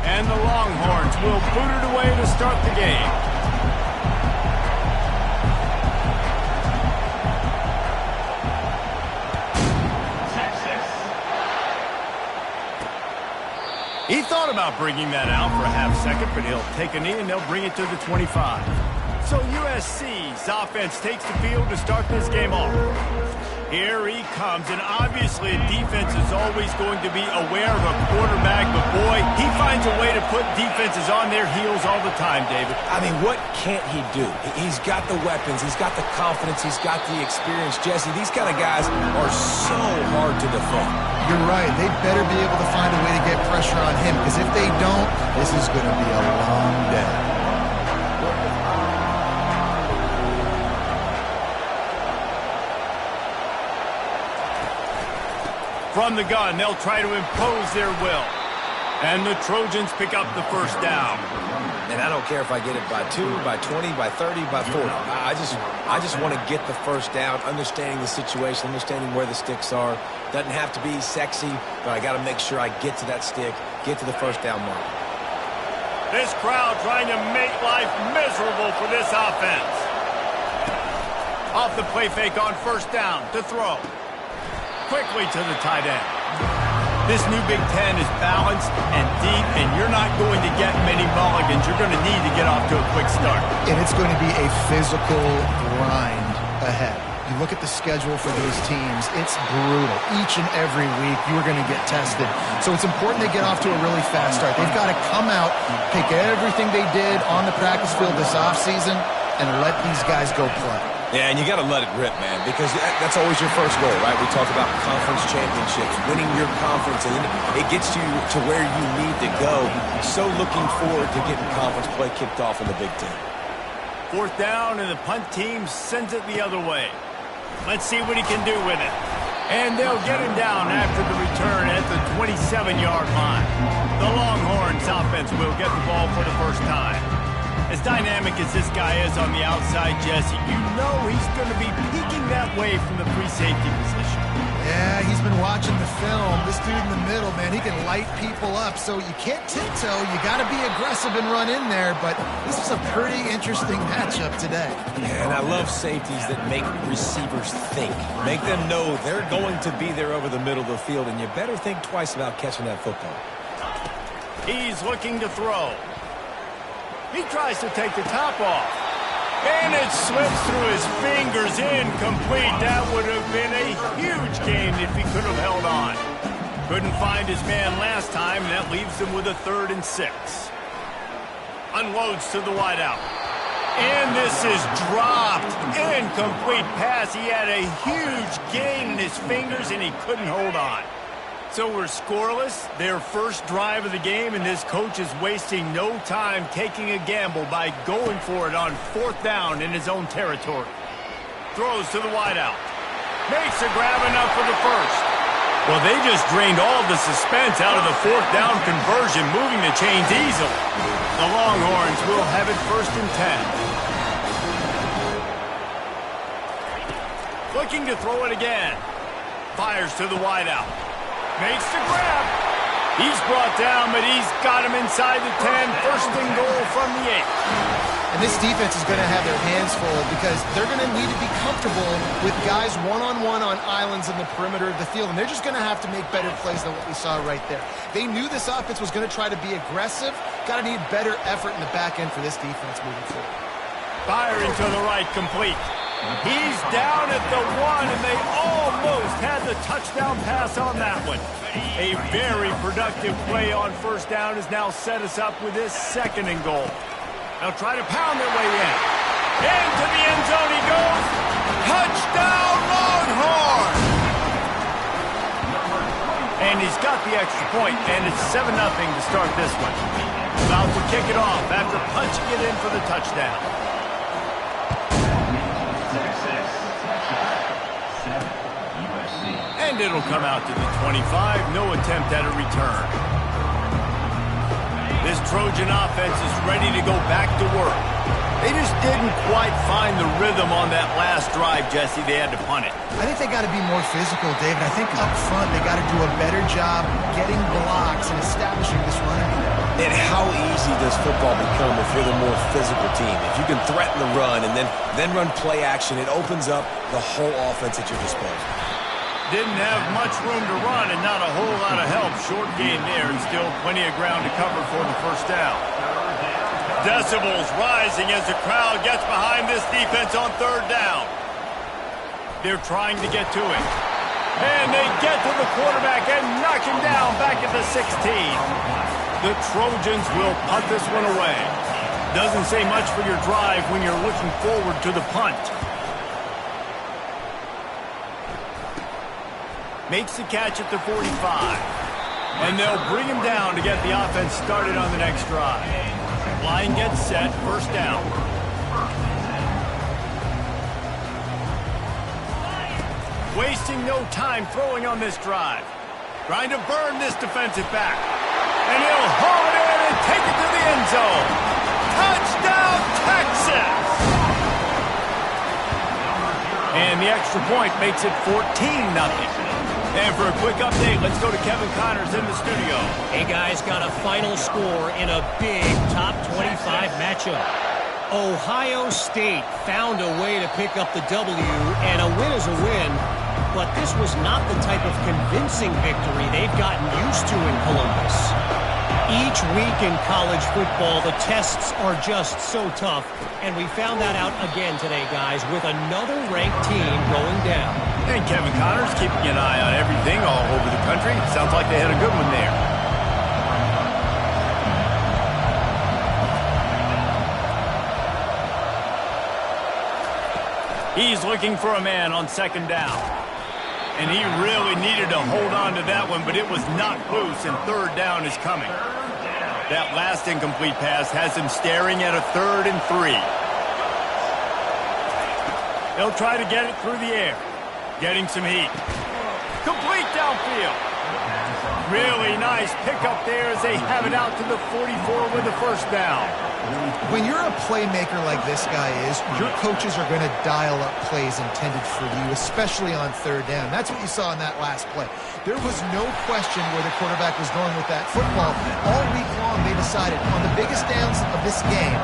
And the Longhorns will boot it away to start the game. He thought about bringing that out for a half second, but he'll take a knee and they'll bring it to the 25. So USC's offense takes the field to start this game off. Here he comes, and obviously a defense is always going to be aware of a quarterback, but boy, he finds a way to put defenses on their heels all the time, David. I mean, what can't he do? He's got the weapons, he's got the confidence, he's got the experience. Jesse, these kind of guys are so hard to defend. You're right. They better be able to find a way to get pressure on him, because if they don't, this is going to be a long day. From the gun, they'll try to impose their will. And the Trojans pick up the first down. And I don't care if I get it by 2, by 20, by 30, by 40. I just want to get the first down, understanding the situation, understanding where the sticks are. Doesn't have to be sexy, but I got to make sure I get to that stick, get to the first down mark. This crowd trying to make life miserable for this offense. Off the play fake on first down to throw. Quickly to the tight end. This new Big Ten is balanced and deep, and you're not going to get many mulligans. You're going to need to get off to a quick start. And it's going to be a physical grind ahead. You look at the schedule for these teams, it's brutal. Each and every week, you're going to get tested. So it's important they get off to a really fast start. They've got to come out, take everything they did on the practice field this offseason, and let these guys go play. Yeah, and you got to let it rip, man, because that's always your first goal, right? We talk about conference championships, winning your conference, and it gets you to where you need to go. So looking forward to getting conference play kicked off in the Big Ten. Fourth down, and the punt team sends it the other way. Let's see what he can do with it. And they'll get him down after the return at the 27-yard line. The Longhorns offense will get the ball for the first time. As dynamic as this guy is on the outside, Jesse, you know he's going to be peeking that way from the free safety position. Yeah, he's been watching the film. This dude in the middle, man, he can light people up. So you can't tiptoe. You got to be aggressive and run in there. But this is a pretty interesting matchup today. Yeah, and I love safeties that make receivers think. Make them know they're going to be there over the middle of the field, and you better think twice about catching that football. He's looking to throw. He tries to take the top off. And it slips through his fingers, incomplete. That would have been a huge gain if he could have held on. Couldn't find his man last time, and that leaves him with a 3rd and 6. Unloads to the wideout. And this is dropped. Incomplete pass. He had a huge gain in his fingers, and he couldn't hold on. So we're scoreless, their first drive of the game, and this coach is wasting no time taking a gamble by going for it on 4th down in his own territory. Throws to the wideout. Makes a grab enough for the first. Well, they just drained all the suspense out of the 4th down conversion, moving the chains easily. The Longhorns will have it 1st and 10. Looking to throw it again. Fires to the wideout. Makes the grab. He's brought down, but he's got him inside the 10. 1st and goal from the 8. And this defense is going to have their hands full because they're going to need to be comfortable with guys one-on-one on islands in the perimeter of the field. And they're just going to have to make better plays than what we saw right there. They knew this offense was going to try to be aggressive. Got to need better effort in the back end for this defense moving forward. Firing to the right, complete. He's down at the 1, and they almost had the touchdown pass on that one. A very productive play on 1st down has now set us up with this 2nd and goal. They'll try to pound their way in. Into the end zone he goes. Touchdown, Longhorn! And he's got the extra point, and it's 7-0 to start this one. About to kick it off after punching it in for the touchdown. And it'll come out to the 25. No attempt at a return. This Trojan offense is ready to go back to work. They just didn't quite find the rhythm on that last drive, Jesse. They had to punt it. I think they got to be more physical, David. I think up front they got to do a better job getting blocks and establishing this running game. It easy does football become if you're the more physical team? If you can threaten the run and then run play action, it opens up the whole offense at your disposal. Didn't have much room to run and not a whole lot of help. Short gain there and still plenty of ground to cover for the first down. Decibels rising as the crowd gets behind this defense on third down. They're trying to get to it. And they get to the quarterback and knock him down back at the 16. The Trojans will punt this one away. Doesn't say much for your drive when you're looking forward to the punt. Makes the catch at the 45. And they'll bring him down to get the offense started on the next drive. Line gets set, first down. Wasting no time throwing on this drive. Trying to burn this defensive back. And he'll haul it in and take it to the end zone. Touchdown, Texas! And the extra point makes it 14-0. And for a quick update, let's go to Kevin Connors in the studio. Hey, guys, got a final score in a big top 25 matchup. Ohio State found a way to pick up the W, and a win is a win, but this was not the type of convincing victory they've gotten used to in Columbus. Each week in college football, the tests are just so tough, and we found that out again today, guys, with another ranked team going down. And Kevin Connors keeping an eye on everything all over the country. Sounds like they had a good one there. He's looking for a man on second down. And he really needed to hold on to that one, but it was not loose, and third down is coming. That last incomplete pass has him staring at a 3rd and 3. They'll try to get it through the air. Getting some heat. Complete downfield. Really nice pickup there as they have it out to the 44 with the first down. When you're a playmaker like this guy is, your coaches are going to dial up plays intended for you, especially on third down. That's what you saw in that last play. There was no question where the quarterback was going with that football. All week long, they decided on the biggest downs of this game,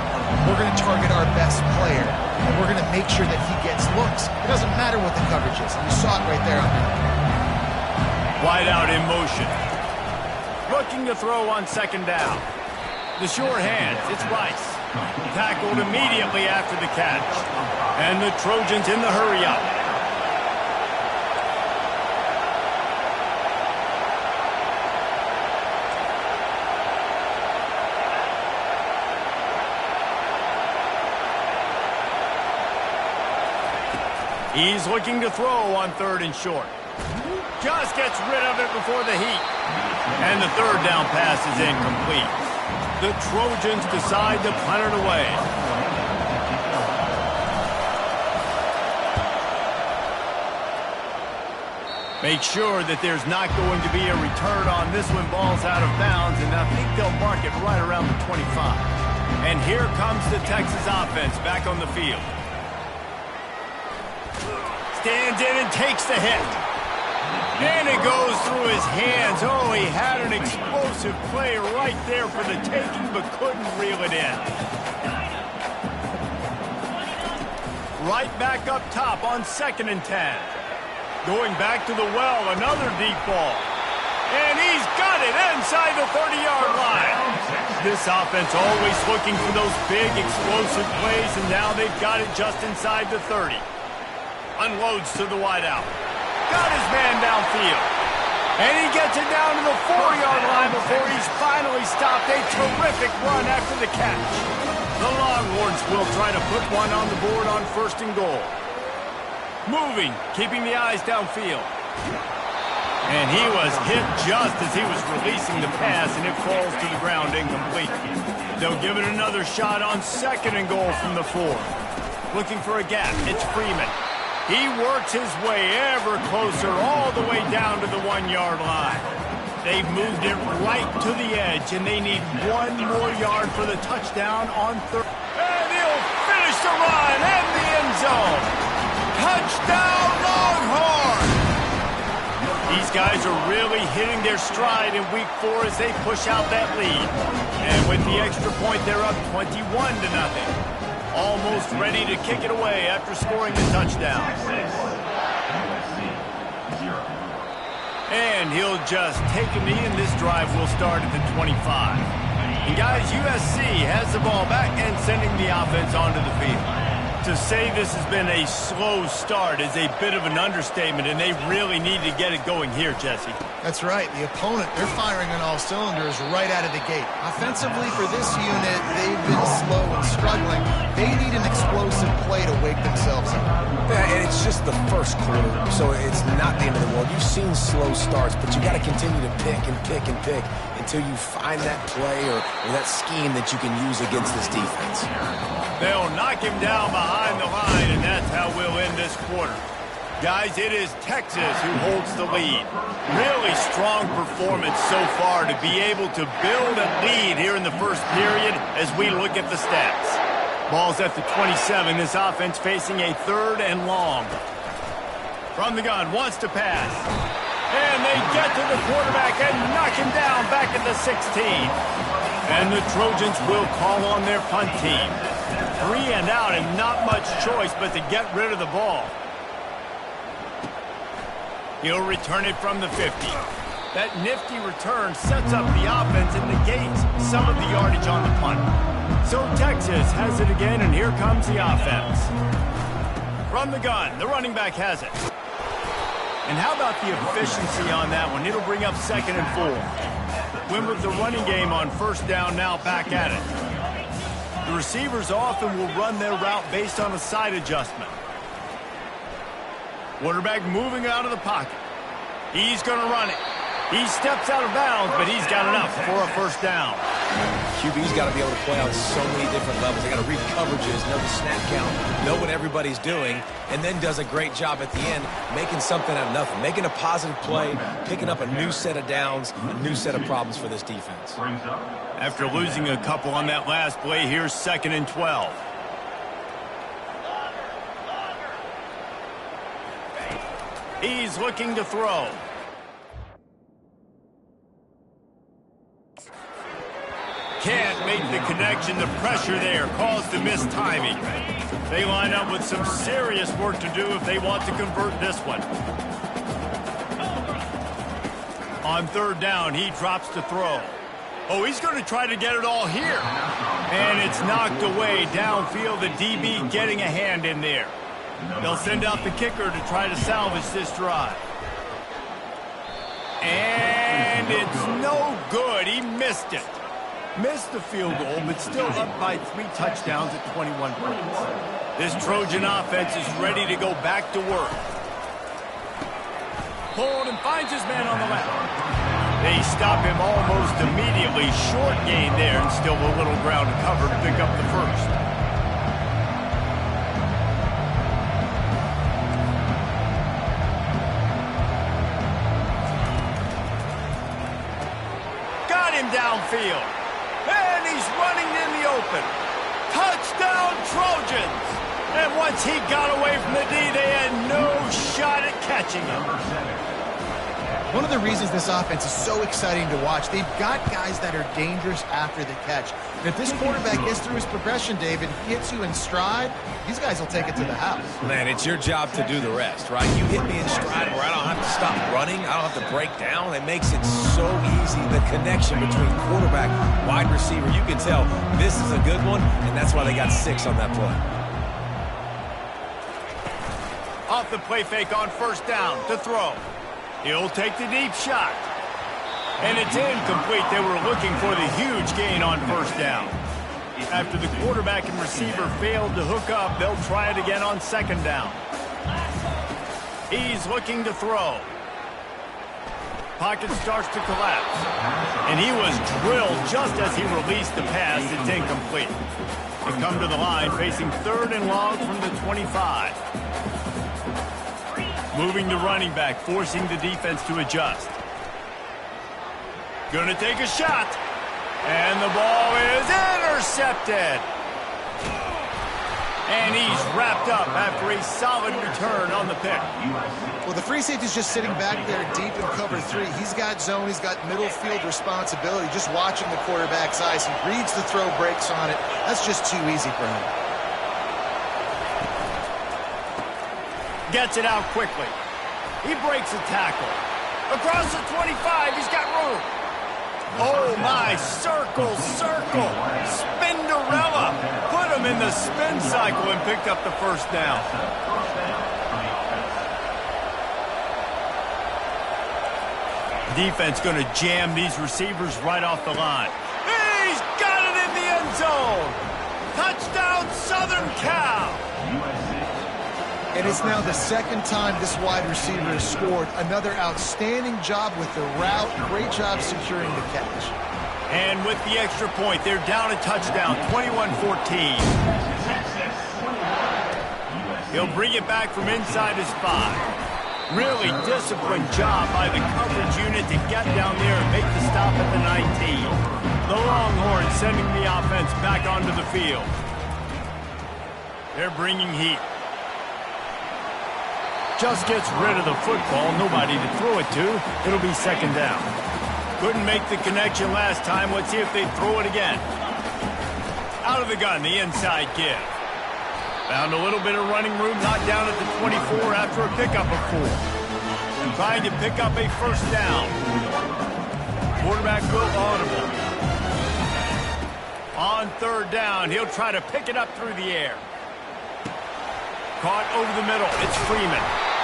we're going to target our best player, and we're going to make sure that he gets looks. It doesn't matter what the coverage is. You saw it right there on that. Wide out in motion. Looking to throw on second down. The sure hands, it's Rice. Tackled immediately after the catch. And the Trojans in the hurry-up. He's looking to throw on 3rd and short. Just gets rid of it before the heat. And the third down pass is incomplete. The Trojans decide to punt it away. Make sure that there's not going to be a return on this one. Ball's out of bounds, and I think they'll mark it right around the 25. And here comes the Texas offense back on the field. Stands in and takes the hit. And it goes through his hands. Oh, he had an explosive play right there for the taking, but couldn't reel it in. Right back up top on 2nd and 10. Going back to the well, another deep ball. And he's got it inside the 30-yard line. This offense always looking for those big, explosive plays, and now they've got it just inside the 30. Unloads to the wideout. Got his man downfield. And he gets it down to the 4-yard line before he's finally stopped. A terrific run after the catch. The Longhorns will try to put one on the board on 1st and goal. Moving, keeping the eyes downfield. And he was hit just as he was releasing the pass, and it falls to the ground incomplete. They'll give it another shot on 2nd and goal from the 4. Looking for a gap. It's Freeman. He works his way ever closer all the way down to the 1-yard line. They've moved it right to the edge, and they need 1 more yard for the touchdown on 3rd. And he'll finish the run in the end zone. Touchdown, Longhorn! These guys are really hitting their stride in week 4 as they push out that lead. And With the extra point, they're up 21-0. Almost ready to kick it away after scoring the touchdown. And he'll just take a knee, and this drive will start at the 25. And guys, USC has the ball back and sending the offense onto the field. To say this has been a slow start is a bit of an understatement, and they really need to get it going here, Jesse. That's right. The opponent, they're firing on all cylinders right out of the gate. Offensively, for this unit, they've been slow and struggling. They need an explosive play to wake themselves up. Yeah, and it's just the first quarter, so it's not the end of the world. You've seen slow starts, but you got to continue to pick and pick and pick until you find that play or that scheme that you can use against this defense. They'll knock him down behind the line, and that's how we'll end this quarter. Guys, it is Texas who holds the lead. Really strong performance so far to be able to build a lead here in the first period as we look at the stats. Ball's at the 27. This offense facing a 3rd and long. From the gun, wants to pass. And they get to the quarterback and knock him down back at the 16. And the Trojans will call on their punt team. 3 and out and not much choice but to get rid of the ball. He'll return it from the 50. That nifty return sets up the offense and negates some of the yardage on the punt. So Texas has it again, and here comes the offense. From the gun, the running back has it. And how about the efficiency on that one? It'll bring up 2nd and 4. Win with the running game on 1st down, now back at it. The receivers often will run their route based on a side adjustment. Quarterback moving out of the pocket. He's going to run it. He steps out of bounds, but he's got enough for a 1st down. QB's got to be able to play on so many different levels. They got to read coverages, know the snap count, know what everybody's doing, and then does a great job at the end making something out of nothing, making a positive play, picking up a new set of downs, a new set of problems for this defense. After losing a couple on that last play, here's 2nd and 12. He's looking to throw. Can't make the connection. The pressure there caused the missed timing. They line up with some serious work to do if they want to convert this one. On 3rd down, he drops to throw. Oh, he's going to try to get it all here. And it's knocked away downfield. The DB getting a hand in there. They'll send out the kicker to try to salvage this drive. And it's no good. He missed it. Missed the field goal, but still up by 3 touchdowns at 21 points. This Trojan offense is ready to go back to work. Pulled and finds his man on the left. They stop him almost immediately. Short gain there, and still a little ground to cover to pick up the 1st. Downfield. And he's running in the open. Touchdown, Trojans! And once he got away from the D, they had no shot at catching him. One of the reasons this offense is so exciting to watch, they've got guys that are dangerous after the catch. And if this quarterback gets through his progression, David, he hits you in stride, these guys will take it to the house. Man, it's your job to do the rest, right? You hit me in stride where I don't have to stop running, I don't have to break down. It makes it so easy. The connection between quarterback, wide receiver, you can tell this is a good one, and that's why they got 6 on that play. Off the play fake on 1st down to throw. He'll take the deep shot. And it's incomplete. They were looking for the huge gain on 1st down. After the quarterback and receiver failed to hook up, they'll try it again on 2nd down. He's looking to throw. Pocket starts to collapse. And he was drilled just as he released the pass. It's incomplete. They come to the line facing 3rd and long from the 25. Moving the running back, forcing the defense to adjust. Gonna take a shot. And the ball is intercepted. And he's wrapped up after a solid return on the pick. Well, the free safety's just sitting back there deep in cover 3. He's got zone. He's got middle field responsibility. Just watching the quarterback's eyes. He reads the throw, breaks on it. That's just too easy for him. Gets it out quickly. He breaks a tackle. Across the 25, he's got room. Oh, my, circle, Spinderella. Put him in the spin cycle and picked up the first down. Defense going to jam these receivers right off the line. He's got it in the end zone. Touchdown, Southern Cal. And it's now the second time this wide receiver has scored. Another outstanding job with the route. Great job securing the catch. And with the extra point, they're down a touchdown, 21-14. He'll bring it back from inside his 5. Really disciplined job by the coverage unit to get down there and make the stop at the 19. The Longhorns sending the offense back onto the field. They're bringing heat. Just gets rid of the football, nobody to throw it to. It'll be second down. Couldn't make the connection last time. Let's see if they throw it again. Out of the gun, the inside give. Found a little bit of running room, not down at the 24 after a pickup of 4. And trying to pick up a first down. Quarterback will audible. On third down, he'll try to pick it up through the air. Caught over the middle. It's Freeman.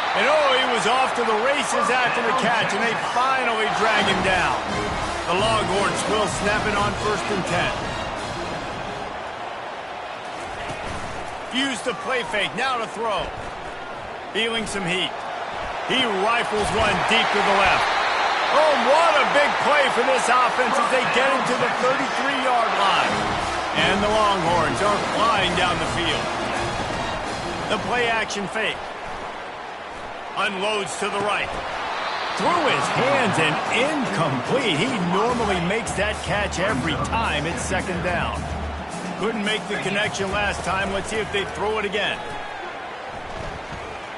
And oh, he was off to the races after the catch, and they finally drag him down. The Longhorns will snap it on 1st and 10. Fuse the play fake, now to throw. Feeling some heat. He rifles one deep to the left. Oh, what a big play for this offense as they get into the 33-yard line. And the Longhorns are flying down the field. The play action fake. Unloads to the right. Through his hands and incomplete. He normally makes that catch every time. It's second down. Couldn't make the connection last time. Let's see if they throw it again.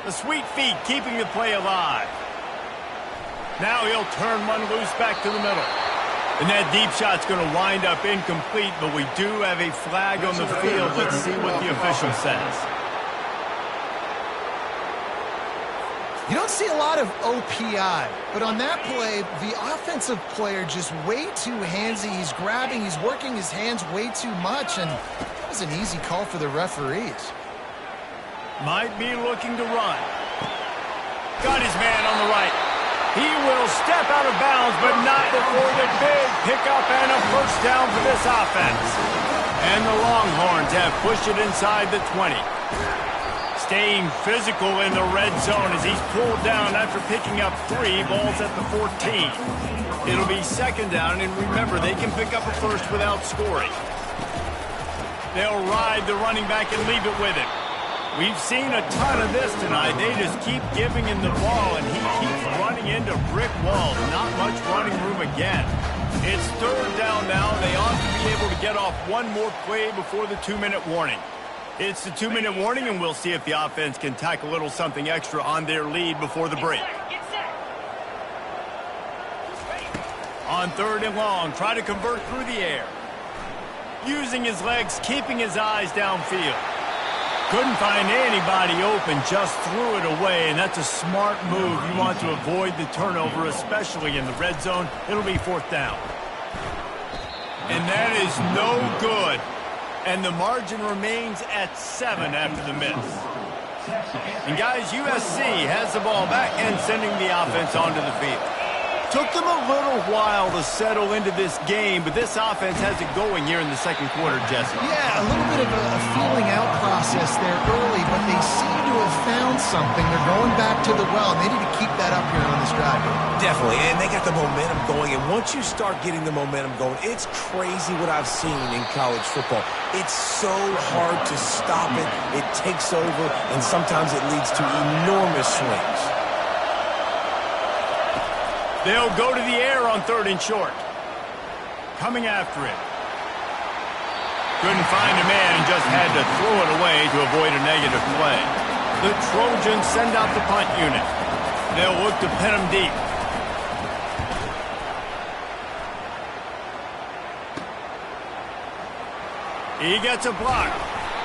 The sweet feet keeping the play alive. Now he'll turn one loose back to the middle. And that deep shot's going to wind up incomplete, but we do have a flag on the field. Let's see what the official says. You don't see a lot of OPI, but on that play, the offensive player just way too handsy. He's grabbing, he's working his hands way too much, and that was an easy call for the referees. Might be looking to run. Got his man on the right. He will step out of bounds, but not before the big pickup and a first down for this offense. And the Longhorns have pushed it inside the 20. Staying physical in the red zone as he's pulled down after picking up 3 balls at the 14. It'll be second down, and remember, they can pick up a first without scoring. They'll ride the running back and leave it with him. We've seen a ton of this tonight. They just keep giving him the ball, and he keeps running into brick walls. Not much running room again. It's third down now. They ought to be able to get off one more play before the 2-minute warning. It's the 2-minute warning, and we'll see if the offense can tack a little something extra on their lead before the break. On third and long, try to convert through the air. Using his legs, keeping his eyes downfield. Couldn't find anybody open, just threw it away, and that's a smart move. You want to avoid the turnover, especially in the red zone. It'll be fourth down. And that is no good. And the margin remains at 7 after the miss. And guys, USC has the ball back and sending the offense onto the field. Took them a little while to settle into this game, but this offense has it going here in the second quarter, Jesse. Yeah, a little bit of a feeling out process there early, but they seem to have found something. They're going back to the well, and they need to keep that up here on this drive. Definitely, and they got the momentum going, and once you start getting the momentum going, it's crazy what I've seen in college football. It's so hard to stop it. It takes over, and sometimes it leads to enormous swings. They'll go to the air on third and short. Coming after it. Couldn't find a man and just had to throw it away to avoid a negative play. The Trojans send out the punt unit. They'll look to pin him deep. He gets a block.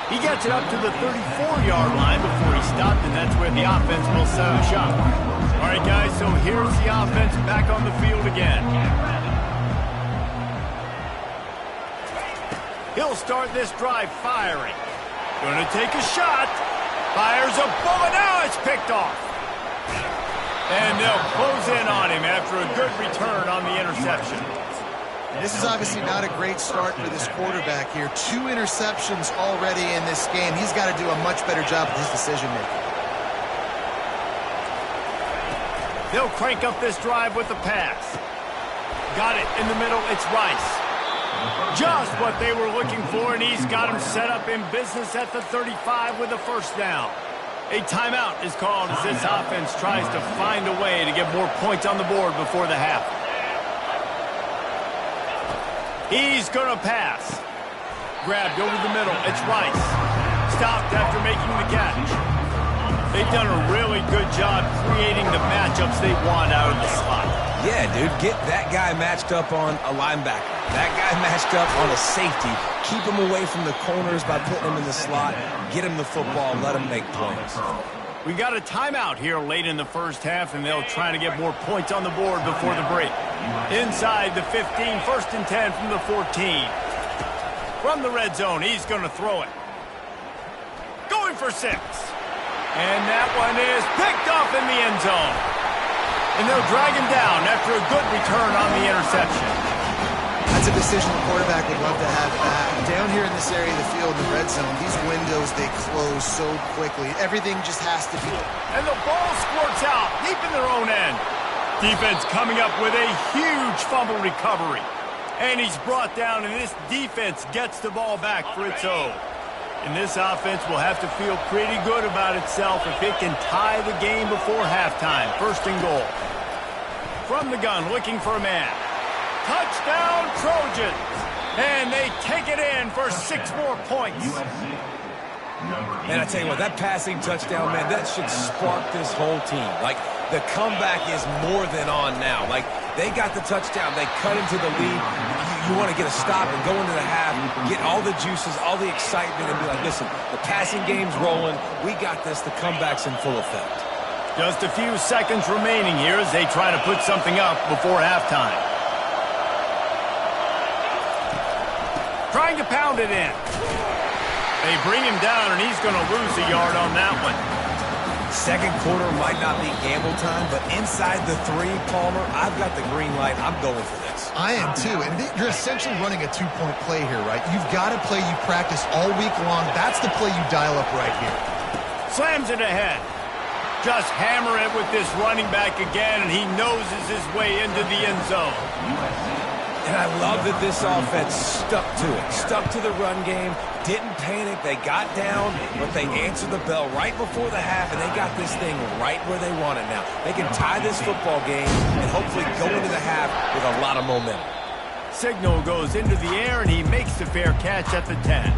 He gets it up to the 34-yard line before he stopped, and that's where the offense will set up shop. All right, guys, so here's the offense back on the field again. He'll start this drive firing. Gonna take a shot. Fires a bullet. Now it's picked off. And they'll close in on him after a good return on the interception. This is obviously not a great start for this quarterback here. 2 interceptions already in this game. He's got to do a much better job with his decision-making. They'll crank up this drive with the pass. Got it in the middle. It's Rice. Just what they were looking for, and he's got him set up in business at the 35 with a first down. A timeout is called as this offense tries to find a way to get more points on the board before the half. He's going to pass. Grabbed over the middle. It's Rice. Stopped after making the catch. They've done a really good job creating the matchups they want out of the slot. Yeah, dude, get that guy matched up on a linebacker. That guy matched up on a safety. Keep him away from the corners by putting him in the slot. Get him the football. Let him make plays. We got a timeout here late in the first half, and they'll try to get more points on the board before the break. Inside the 15, 1st and 10 from the 14. From the red zone, he's going to throw it. Going for 6. And that one is picked off in the end zone. And they'll drag him down after a good return on the interception. That's a decision the quarterback would love to have back. Down here in this area of the field, the red zone, these windows, they close so quickly. Everything just has to be. And the ball squirts out deep in their own end. Defense coming up with a huge fumble recovery. And he's brought down, and this defense gets the ball back for its own. And this offense will have to feel pretty good about itself if it can tie the game before halftime. 1st and goal. From the gun, looking for a man. Touchdown, Trojans! And they take it in for 6 more points. Man, I tell you what, that passing touchdown, man, that should spark this whole team. Like, the comeback is more than on now. Like, they got the touchdown. They cut into the lead. You want to get a stop and go into the half, get all the juices, all the excitement, and be like, listen, the passing game's rolling. We got this. The comeback's in full effect. Just a few seconds remaining here as they try to put something up before halftime. Trying to pound it in. They bring him down, and he's going to lose a yard on that one. Second quarter might not be gamble time, but inside the 3, Palmer, I've got the green light. I'm going for this. I am too, and you're essentially running a 2-point play here, right? You've got a play you practice all week long. That's the play you dial up right here. Slams it ahead. Just hammer it with this running back again, and he noses his way into the end zone. And I love that this offense stuck to it, stuck to the run game, didn't panic. They got down, but they answered the bell right before the half, and they got this thing right where they want it now. They can tie this football game and hopefully go into the half with a lot of momentum. Signal goes into the air, and he makes the fair catch at the 10.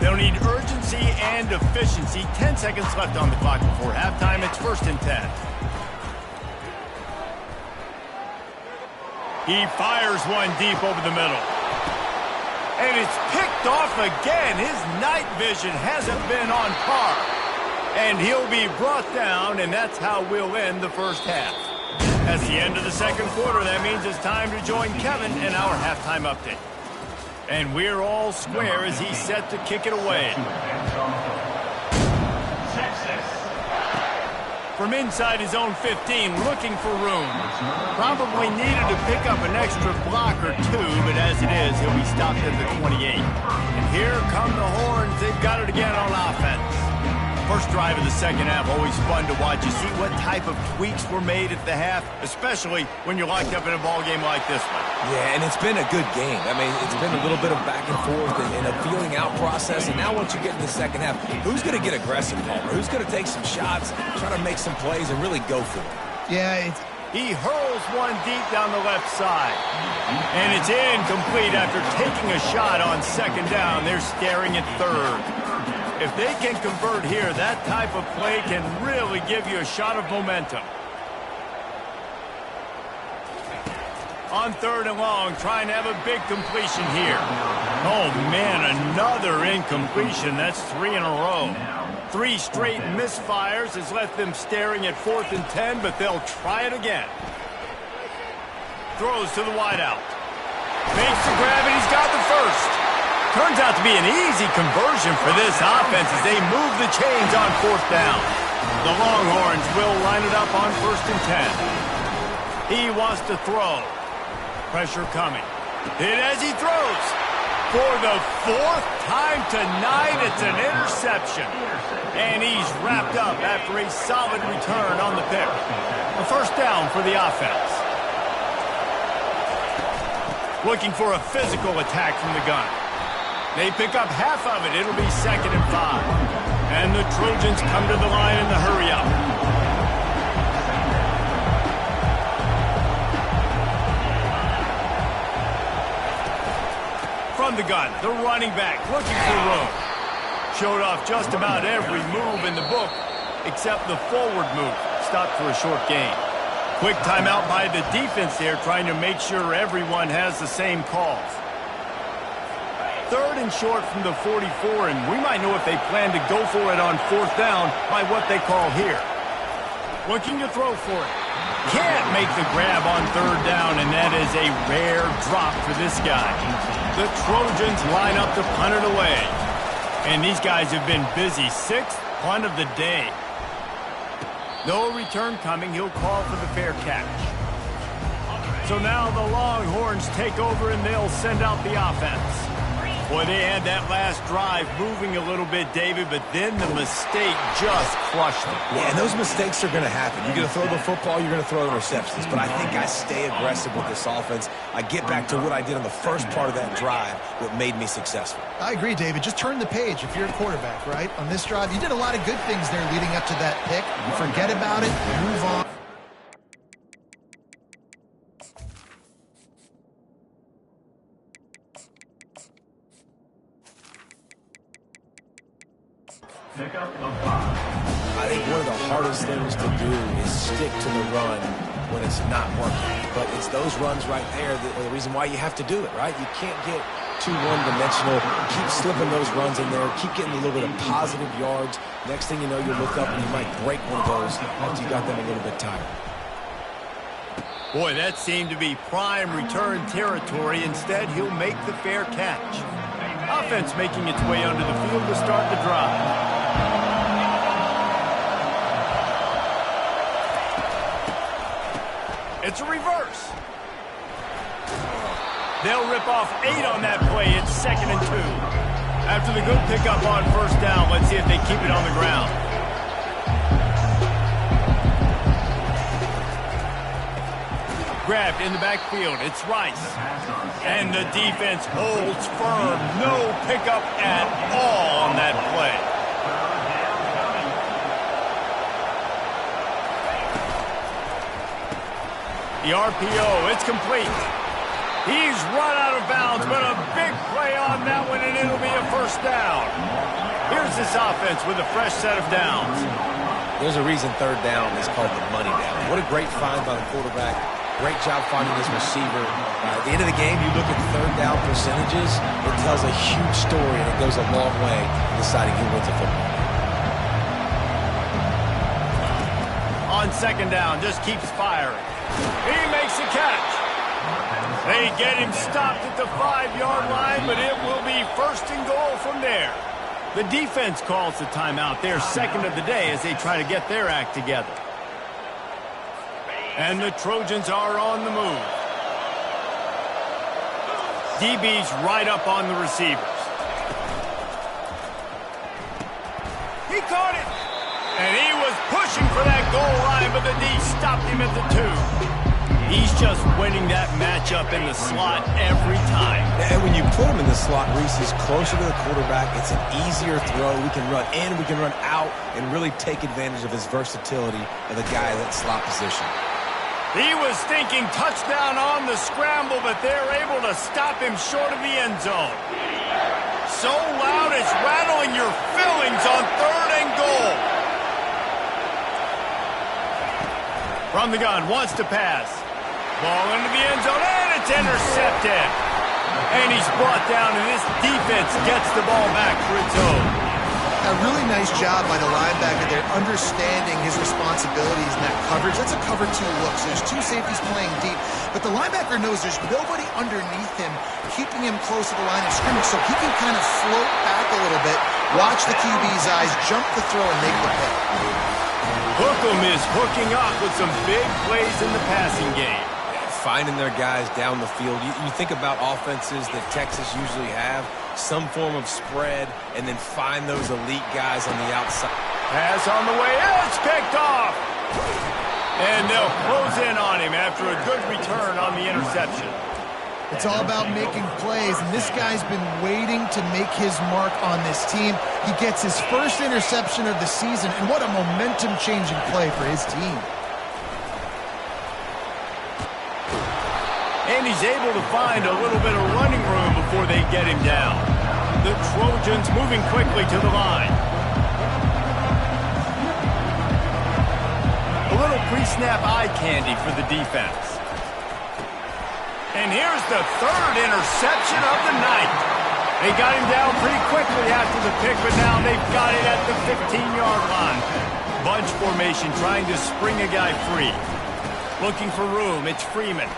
They'll need urgency and efficiency. 10 seconds left on the clock before halftime. It's 1st and 10. He fires one deep over the middle. And it's picked off again. His night vision hasn't been on par. And he'll be brought down, and that's how we'll end the first half. That's the end of the second quarter. That means it's time to join Kevin in our halftime update. And we're all square as he's set to kick it away. From inside his own 15, looking for room. Probably needed to pick up an extra block or 2, but as it is, he'll be stopped at the 28. And here come the horns. They've got it again on offense. First drive of the second half, always fun to watch. You see what type of tweaks were made at the half, especially when you're locked up in a ball game like this one. Yeah, and it's been a good game. I mean, it's been a little bit of back and forth and a feeling out process. And now once you get in the second half, who's going to get aggressive, Palmer? Who's going to take some shots, try to make some plays, and really go for it? Yeah, He hurls one deep down the left side. And it's incomplete after taking a shot on second down. They're staring at third. If they can convert here, that type of play can really give you a shot of momentum. On third and long, trying to have a big completion here. Oh, man, another incompletion. That's 3 in a row. 3 straight misfires has left them staring at 4th and 10, but they'll try it again. Throws to the wideout. Makes the grab, and he's got the first. Turns out to be an easy conversion for this offense as they move the chains on 4th down. The Longhorns will line it up on 1st and 10. He wants to throw. Pressure coming. Hit as he throws. For the 4th time tonight, it's an interception. And he's wrapped up after a solid return on the pick. A first down for the offense. Looking for a physical attack from the gun. They pick up half of it. It'll be 2nd and 5. And the Trojans come to the line in the hurry-up. From the gun, the running back looking for room. Showed off just about every move in the book except the forward move. Stopped for a short gain. Quick timeout by the defense there, trying to make sure everyone has the same calls. 3rd and short from the 44, and we might know if they plan to go for it on 4th down by what they call here. Looking to throw for it. Can't make the grab on 3rd down, and that is a rare drop for this guy. The Trojans line up to punt it away. And these guys have been busy. 6th punt of the day. No return coming. He'll call for the fair catch. So now the Longhorns take over, and they'll send out the offense. Boy, they had that last drive moving a little bit, David, but then the mistake just crushed them. Yeah, and those mistakes are going to happen. You're going to throw the football, you're going to throw interceptions. But I think I stay aggressive with this offense. I get back to what I did on the first part of that drive, what made me successful. I agree, David. Just turn the page if you're a quarterback, right? On this drive, you did a lot of good things there leading up to that pick. Forget about it. Move on. I think one of the hardest things to do is stick to the run when it's not working. But it's those runs right there that are the reason why you have to do it, right? You can't get too one-dimensional. Keep slipping those runs in there. Keep getting a little bit of positive yards. Next thing you know, you look up and you might break one of those after you got them a little bit tired. Boy, that seemed to be prime return territory. Instead, he'll make the fair catch. Offense making its way onto the field to start the drive. It's a reverse. They'll rip off 8 on that play. It's 2nd and 2. After the good pickup on 1st down, let's see if they keep it on the ground. Grabbed in the backfield. It's Rice. And the defense holds firm. No pickup at all on that play. The RPO, it's complete. He's run out of bounds, but a big play on that one, and it'll be a first down. Here's this offense with a fresh set of downs. There's a reason 3rd down is called the money down. What a great find by the quarterback. Great job finding his receiver. At the end of the game, you look at 3rd down percentages, it tells a huge story, and it goes a long way in deciding who wins a football game. On 2nd down, just keeps firing. He makes the catch. They get him stopped at the 5-yard line, but it will be 1st and goal from there. The defense calls the timeout. Their 2nd of the day as they try to get their act together. And the Trojans are on the move. DB's right up on the receivers. He caught it. And he was pushing for that goal line, but the D stopped him at the 2. He's just winning that matchup in the slot every time. And when you put him in the slot, Reese is closer to the quarterback. It's an easier throw. We can run in, we can run out, and really take advantage of his versatility of the guy in that slot position. He was thinking touchdown on the scramble, but they're able to stop him short of the end zone. So loud it's rattling your fillings on 3rd and goal. From the gun, wants to pass. Ball into the end zone, and it's intercepted. And he's brought down, and this defense gets the ball back for its own. A really nice job by the linebacker there, understanding his responsibilities in that coverage. That's a cover 2 look, so there's 2 safeties playing deep. But the linebacker knows there's nobody underneath him, keeping him close to the line of scrimmage, so he can kind of float back a little bit, watch the QB's eyes, jump the throw, and make the pick. Hookem is hooking up with some big plays in the passing game. Finding their guys down the field. You think about offenses that Texas usually have, some form of spread, and then find those elite guys on the outside. Pass on the way, it's picked off! And they'll close in on him after a good return on the interception. It's all about making plays, and this guy's been waiting to make his mark on this team. He gets his first interception of the season, and what a momentum-changing play for his team. And he's able to find a little bit of running room before they get him down. The Trojans moving quickly to the line. A little pre-snap eye candy for the defense. And here's the 3rd interception of the night. They got him down pretty quickly after the pick, but now they've got it at the 15-yard line. Bunch formation trying to spring a guy free. Looking for room, it's Freeman.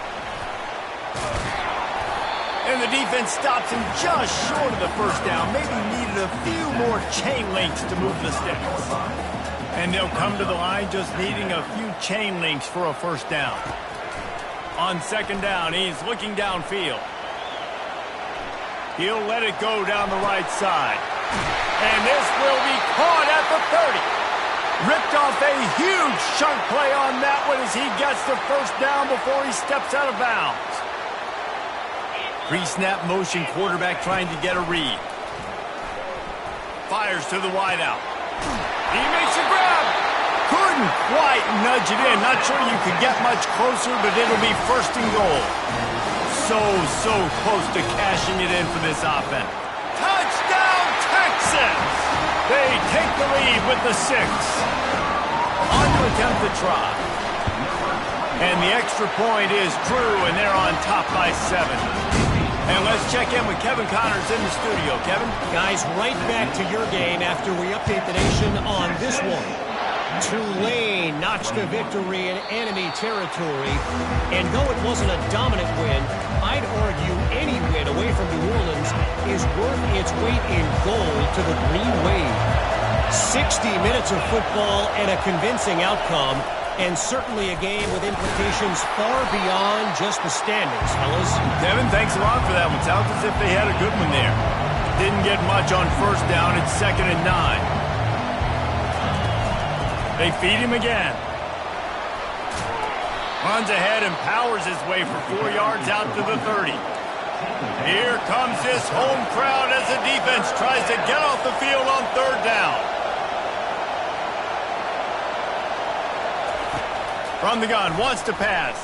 And the defense stops him just short of the first down. Maybe needed a few more chain links to move the sticks. And they'll come to the line just needing a few chain links for a first down. On 2nd down, he's looking downfield. He'll let it go down the right side. And this will be caught at the 30. Ripped off a huge chunk play on that one as he gets the first down before he steps out of bounds. Pre-snap motion, quarterback trying to get a read. Fires to the wideout. He makes a grab. Couldn't quite nudge it in. Not sure you could get much closer, but it'll be 1st and goal. So close to cashing it in for this offense. Touchdown, Texas! They take the lead with the 6. On to attempt the try. And the extra point is Drew, and they're on top by 7. And let's check in with Kevin Connors in the studio. Kevin? Guys, right back to your game after we update the nation on this one. Tulane notched a victory in enemy territory. And though it wasn't a dominant win, I'd argue any win away from New Orleans is worth its weight in gold to the Green Wave. 60 minutes of football and a convincing outcome. And certainly a game with implications far beyond just the standings, fellas. Devin, thanks a lot for that one. Sounds as if they had a good one there. Didn't get much on 1st down. It's 2nd and 9. They feed him again. Runs ahead and powers his way for 4 yards out to the 30. Here comes this home crowd as the defense tries to get off the field on 3rd down. From the gun, wants to pass.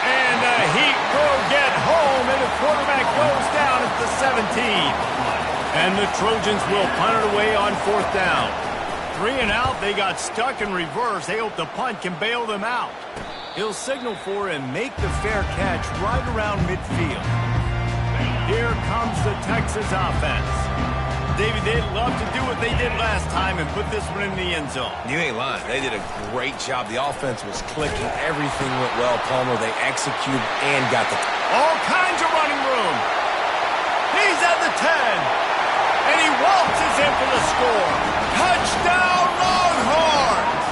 And the Heat will get home, and the quarterback goes down at the 17. And the Trojans will punt it away on 4th down. 3 and out, they got stuck in reverse. They hope the punt can bail them out. He'll signal for and make the fair catch right around midfield. Here comes the Texas offense. David, they'd love to do what they did last time and put this one in the end zone. You ain't lying. They did a great job. The offense was clicking. Everything went well, Palmer. They executed and got the... All kinds of running room. He's at the 10. And he waltzes in for the score. Touchdown, Longhorns!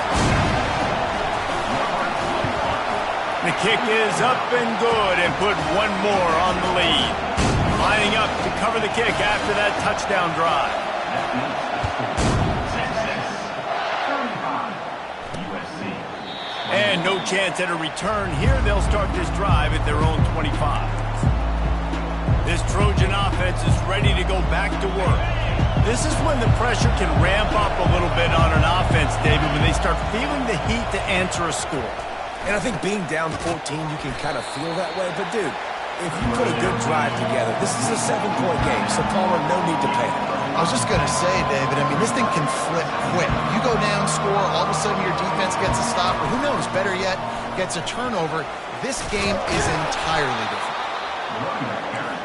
The kick is up and good and put one more on the lead. Lining up to cover the kick after that touchdown drive. And no chance at a return here. They'll start this drive at their own 25. This Trojan offense is ready to go back to work. This is when the pressure can ramp up a little bit on an offense, David, when they start feeling the heat to answer a score. And I think being down 14, you can kind of feel that way. But, dude, if you put a good drive together, this is a 7-point game, so Palmer, no need to panic. I was just going to say, David, I mean, this thing can flip quick. You go down, score, all of a sudden your defense gets a stop, or who knows, better yet, gets a turnover. This game is entirely different.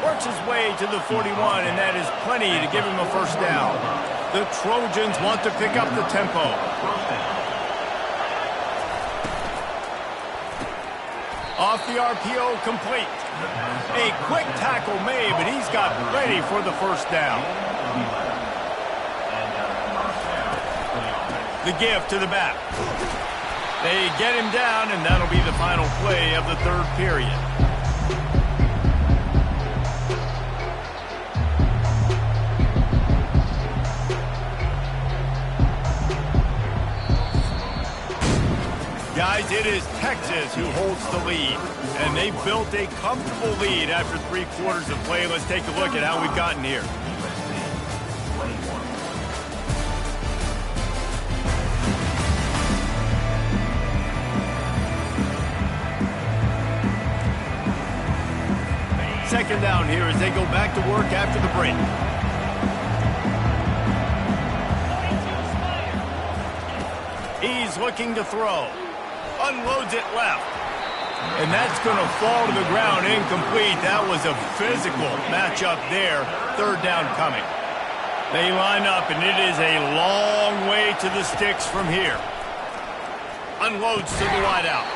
Works his way to the 41, and that is plenty to give him a first down. The Trojans want to pick up the tempo. Off the RPO, complete. A quick tackle made, but he's got ready for the first down. The give to the back. They get him down, and that'll be the final play of the third period. Guys, it is Texas who holds the lead, and they built a comfortable lead after 3 quarters of play. Let's take a look at how we've gotten here. Second down here as they go back to work after the break. He's looking to throw. Unloads it left. And that's going to fall to the ground incomplete. That was a physical matchup there. Third down coming. They line up, and it is a long way to the sticks from here. Unloads to the wideout.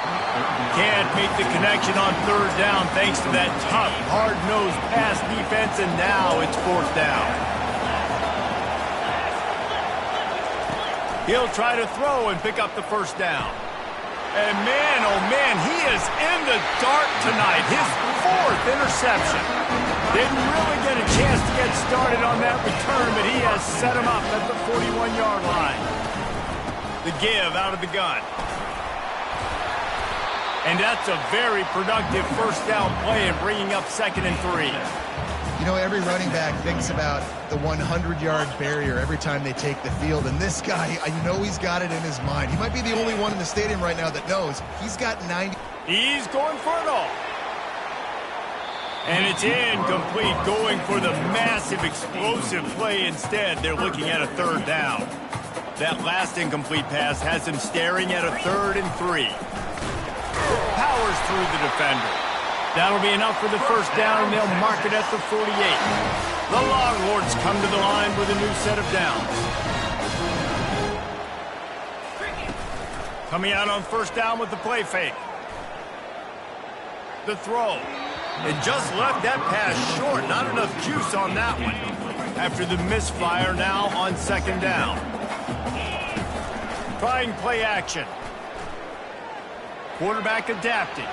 Can't make the connection on third down thanks to that tough, hard-nosed pass defense, and now it's fourth down. He'll try to throw and pick up the first down. And man, oh man, he is in the dark tonight. His 4th interception. Didn't really get a chance to get started on that return, but he has set him up at the 41-yard line. The give out of the gun. And that's a very productive first down play and bringing up 2nd and 3. You know, every running back thinks about the 100-yard barrier every time they take the field. And this guy, I know he's got it in his mind. He might be the only one in the stadium right now that knows he's got 90. He's going for it all. And it's incomplete, going for the massive explosive play instead. They're looking at a third down. That last incomplete pass has him staring at a 3rd and 3. Powers through the defender. That'll be enough for the first down, and they'll mark it at the 48. The Longhorns come to the line with a new set of downs. Coming out on first down with the play fake. The throw. It just left that pass short. Not enough juice on that one. After the misfire, now on 2nd down. Trying play action. Quarterback adapting.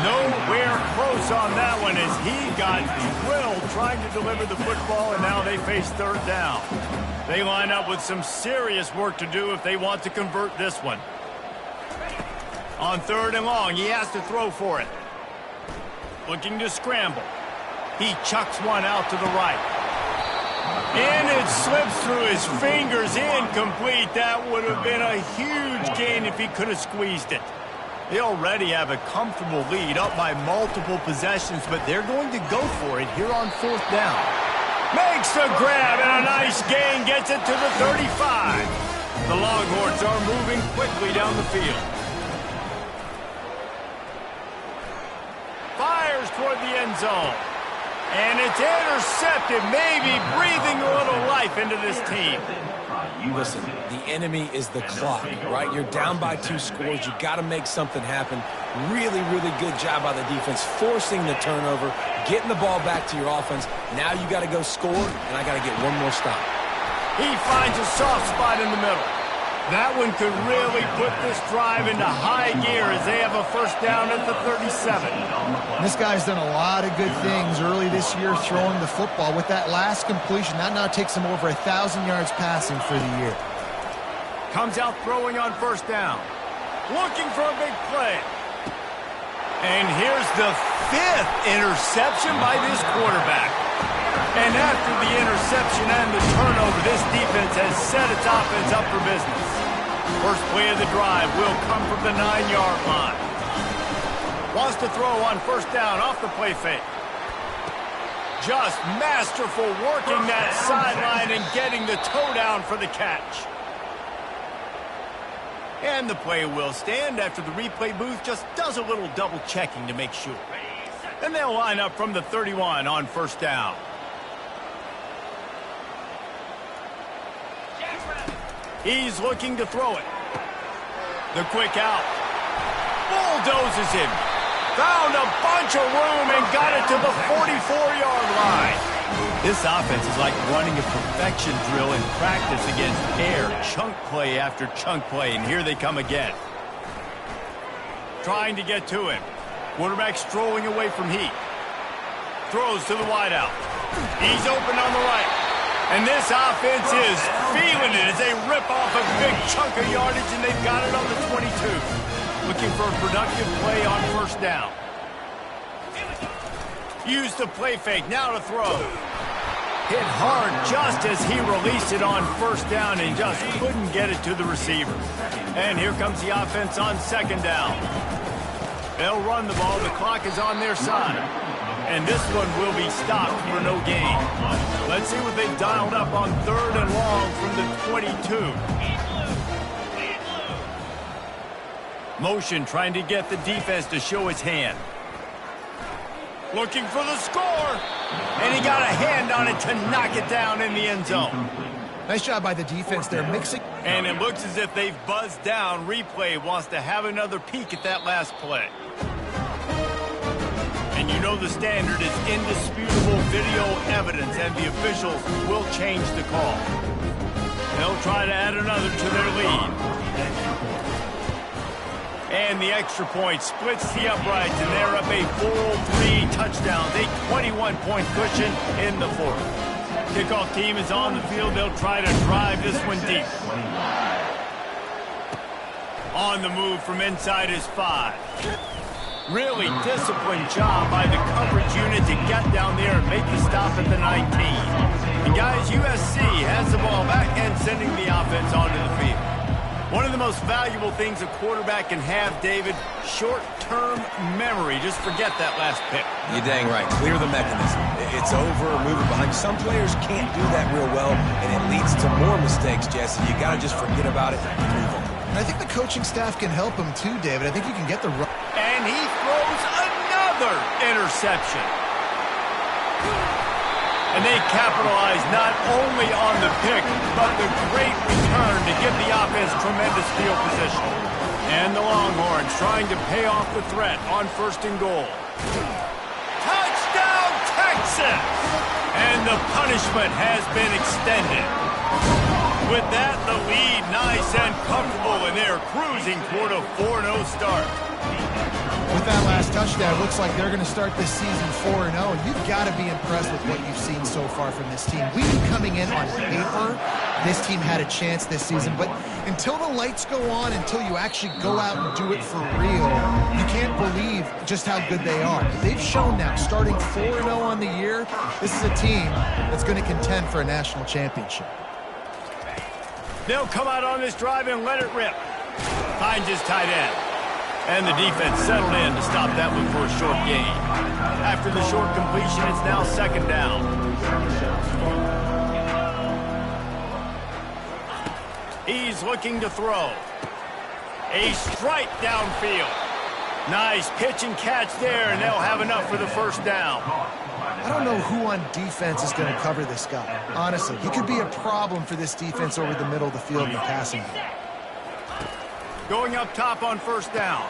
Nowhere close on that one as he got drilled trying to deliver the football, and now they face third down. They line up with some serious work to do if they want to convert this one. On 3rd and long, he has to throw for it. Looking to scramble. He chucks one out to the right. And it slips through his fingers, incomplete. That would have been a huge gain if he could have squeezed it. They already have a comfortable lead up by multiple possessions, but they're going to go for it here on 4th down. Makes the grab, and a nice gain gets it to the 35. The Longhorns are moving quickly down the field. Fires toward the end zone. And it's intercepted, maybe breathing a little life into this team. Listen, the enemy is the clock, right? You're down by 2 scores. You got to make something happen. Really, really good job by the defense, forcing the turnover, getting the ball back to your offense. Now you got to go score, and I got to get one more stop. He finds a soft spot in the middle. That one could really put this drive into high gear as they have a first down at the 37. This guy's done a lot of good things early this year throwing the football. With that last completion, that now takes him over 1,000 yards passing for the year. Comes out throwing on first down. Looking for a big play. And here's the 5th interception by this quarterback. And after the interception and the turnover, this defense has set its offense up for business. First play of the drive will come from the 9-yard line. Wants to throw on first down off the play fake. Just masterful working that sideline and getting the toe down for the catch. And the play will stand after the replay booth just does a little double checking to make sure. And they'll line up from the 31 on first down. He's looking to throw it. The quick out. Bulldozes him. Found a bunch of room and got it to the 44-yard line. This offense is like running a perfection drill in practice against air. Chunk play after chunk play, and here they come again. Trying to get to him. Quarterback strolling away from heat. Throws to the wideout. He's open on the right. And this offense is feeling it as they rip off a big chunk of yardage, and they've got it on the 22. Looking for a productive play on first down. Use the play fake, now to throw. Hit hard just as he released it on first down and just couldn't get it to the receiver. And here comes the offense on second down. They'll run the ball, the clock is on their side. And this one will be stopped for no gain. Let's see what they've dialed up on third and long from the 22. Motion trying to get the defense to show its hand. Looking for the score. And he got a hand on it to knock it down in the end zone. Nice job by the defense there, mixing. And it looks as if they've buzzed down. Replay wants to have another peek at that last play. And you know the standard is indisputable video evidence, and the officials will change the call. They'll try to add another to their lead. And the extra point splits the uprights, and they're up a full 3 touchdowns, a 21-point cushion in the fourth. Kickoff team is on the field. They'll try to drive this one deep. On the move from inside his 5. Really disciplined job by the coverage unit to get down there and make the stop at the 19. And guys, USC has the ball back and sending the offense onto the field. One of the most valuable things a quarterback can have, David, short-term memory. Just forget that last pick. You're dang right. Clear the mechanism. It's over, move it behind. Some players can't do that real well, and it leads to more mistakes, Jesse. You got to just forget about it and move on. And I think the coaching staff can help him too, David. I think you can get the run. And he throws another interception. And they capitalize not only on the pick, but the great return to give the offense tremendous field position. And the Longhorns trying to pay off the threat on first and goal. Touchdown, Texas! And the punishment has been extended. With that, the lead nice and comfortable, and they're cruising toward a 4-0 start. With that last touchdown, it looks like they're going to start this season 4-0. And you've got to be impressed with what you've seen so far from this team. We knew coming in on paper, this team had a chance this season. But until the lights go on, until you actually go out and do it for real, you can't believe just how good they are. They've shown now, starting 4-0 on the year, this is a team that's going to contend for a national championship. They'll come out on this drive and let it rip. Finds his tight end. And the defense settled in to stop that one for a short gain. After the short completion, it's now second down. He's looking to throw. A strike downfield. Nice pitch and catch there, and they'll have enough for the first down. I don't know who on defense is going to cover this guy. Honestly, he could be a problem for this defense over the middle of the field in the passing game. Going up top on first down.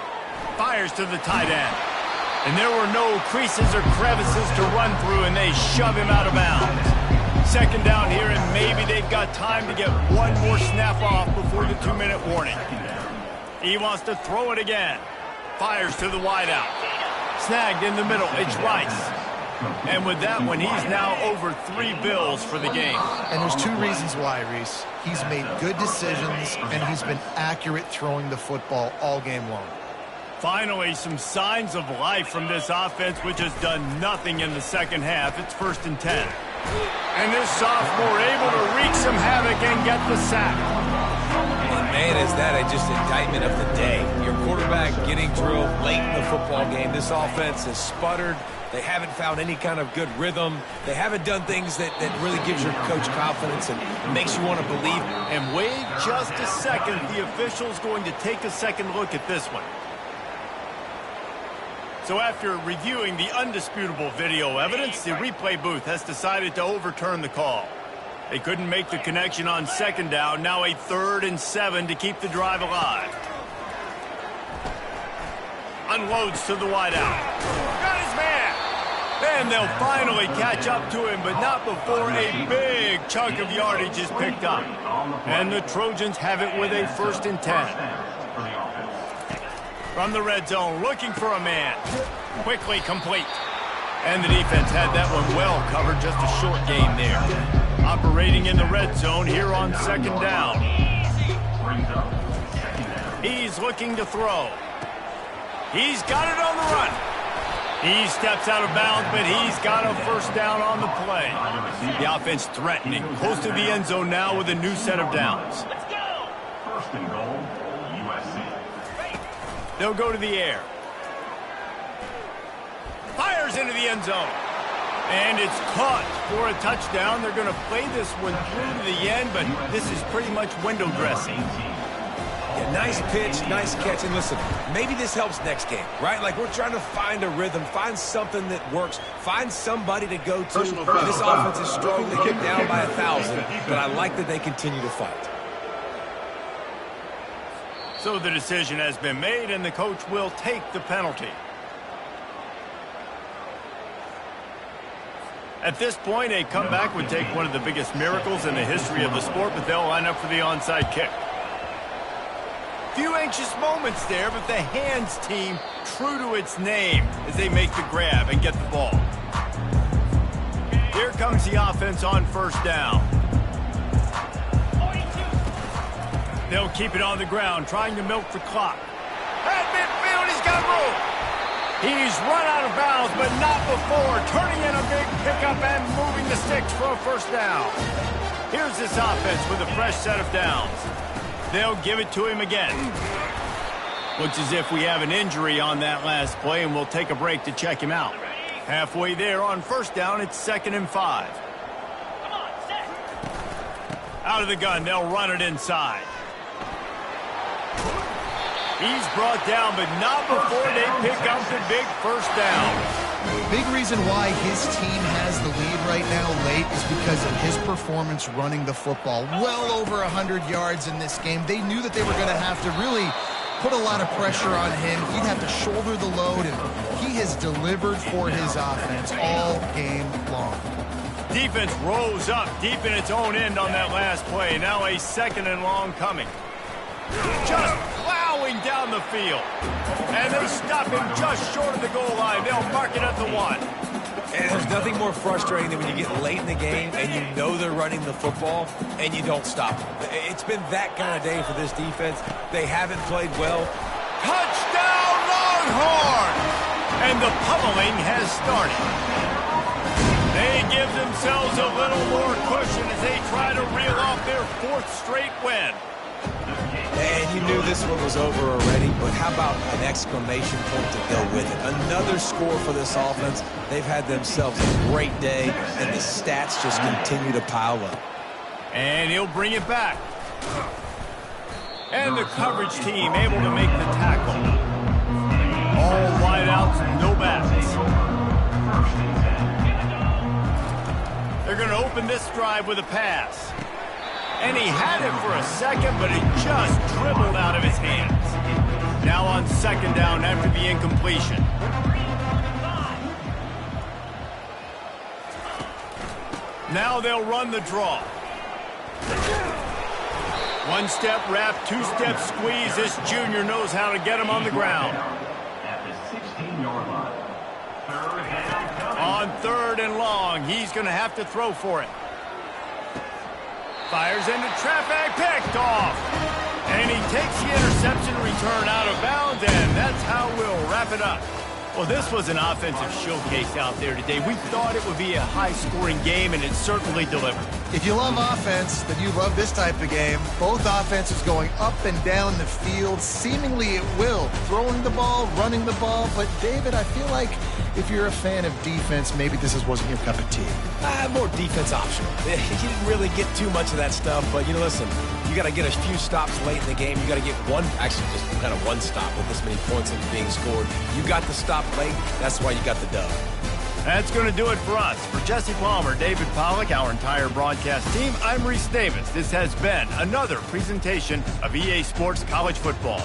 Fires to the tight end. And there were no creases or crevices to run through, and they shove him out of bounds. Second down here, and maybe they've got time to get one more snap off before the 2-minute warning. He wants to throw it again. Fires to the wideout. Snagged in the middle. It's Rice. And with that one, he's now over 3 bills for the game. And there's 2 reasons why, Reese. He's made good decisions, and he's been accurate throwing the football all game long. Finally, some signs of life from this offense, which has done nothing in the second half. It's first and 10. And this sophomore able to wreak some havoc and get the sack. And Man, is that just indictment of the day. Your quarterback getting drilled late in the football game. This offense has sputtered. They haven't found any kind of good rhythm. They haven't done things that really gives your coach confidence and makes you want to believe. And wait just a second. The official's going to take a second look at this one. So after reviewing the undisputable video evidence, the replay booth has decided to overturn the call. They couldn't make the connection on second down. Now a 3rd and 7 to keep the drive alive. Unloads to the wideout. Got his man. Then they'll finally catch up to him, but not before a big chunk of yardage is picked up. And the Trojans have it with a 1st and 10. From the red zone, looking for a man. Quickly complete. And the defense had that one well covered, just a short gain there. Operating in the red zone here on 2nd down. He's looking to throw. He's got it on the run. He steps out of bounds, but he's got a 1st down on the play. The offense threatening, close to the end zone now with a new set of downs. Let's go. 1st and goal, USC. They'll go to the air. Fires into the end zone. And it's caught for a touchdown. They're going to play this one through to the end, but this is pretty much window dressing. Yeah, nice pitch, nice catch. And listen, maybe this helps next game, right? Like we're trying to find a rhythm, find something that works, find somebody to go to. This offense is strong. They get down by 1,000, but I like that they continue to fight. So the decision has been made, and the coach will take the penalty. At this point, a comeback would take one of the biggest miracles in the history of the sport, but they'll line up for the onside kick. Few anxious moments there, but the hands team true to its name as they make the grab and get the ball. Here comes the offense on 1st down. They'll keep it on the ground, trying to milk the clock. At midfield, he's got room. He's run out of bounds, but not before turning in a big pickup and moving the sticks for a 1st down. Here's this offense with a fresh set of downs. They'll give it to him again. Looks as if we have an injury on that last play, and we'll take a break to check him out. Halfway there on 1st down, it's 2nd and 5. Out of the gun, they'll run it inside. He's brought down, but not before they pick up the big 1st down. Big reason why his team has the lead right now late is because of his performance running the football. Well over 100 yards in this game. They knew that they were going to have to really put a lot of pressure on him. He'd have to shoulder the load, and he has delivered for his offense all game long. Defense rose up deep in its own end on that last play. Now a 2nd and long coming. Just plowing down the field. And they stop him just short of the goal line. They'll mark it at the 1. And there's nothing more frustrating than when you get late in the game and you know they're running the football and you don't stop them. It's been that kind of day for this defense. They haven't played well. Touchdown, Longhorns! And the pummeling has started. They give themselves a little more cushion as they try to reel off their 4th straight win. And you knew this one was over already, but how about an exclamation point to go with it? Another score for this offense. They've had themselves a great day, and the stats just continue to pile up. And he'll bring it back. And the coverage team able to make the tackle. All wideouts, no backs. They're going to open this drive with a pass. And he had it for a second, but it just dribbled out of his hands. Now on 2nd down after the incompletion. Now they'll run the draw. 1-step wrap, 2-step squeeze. This junior knows how to get him on the ground. On 3rd and long, he's going to have to throw for it. Fires into traffic, picked off. And he takes the interception return out of bounds, and that's how we'll wrap it up. Well, this was an offensive showcase out there today. We thought it would be a high-scoring game, and it certainly delivered. If you love offense, then you love this type of game. Both offenses going up and down the field, seemingly at will. Throwing the ball, running the ball. But, David, I feel like if you're a fan of defense, maybe this wasn't your cup of tea. More defense optional. You didn't really get too much of that stuff, but, listen, you got to get a few stops late in the game. You got to get just kind of one stop with this many points that are being scored. You got the stop late. That's why you got the dub. That's going to do it for us. For Jesse Palmer, David Pollack, our entire broadcast team, I'm Reese Davis. This has been another presentation of EA Sports College Football.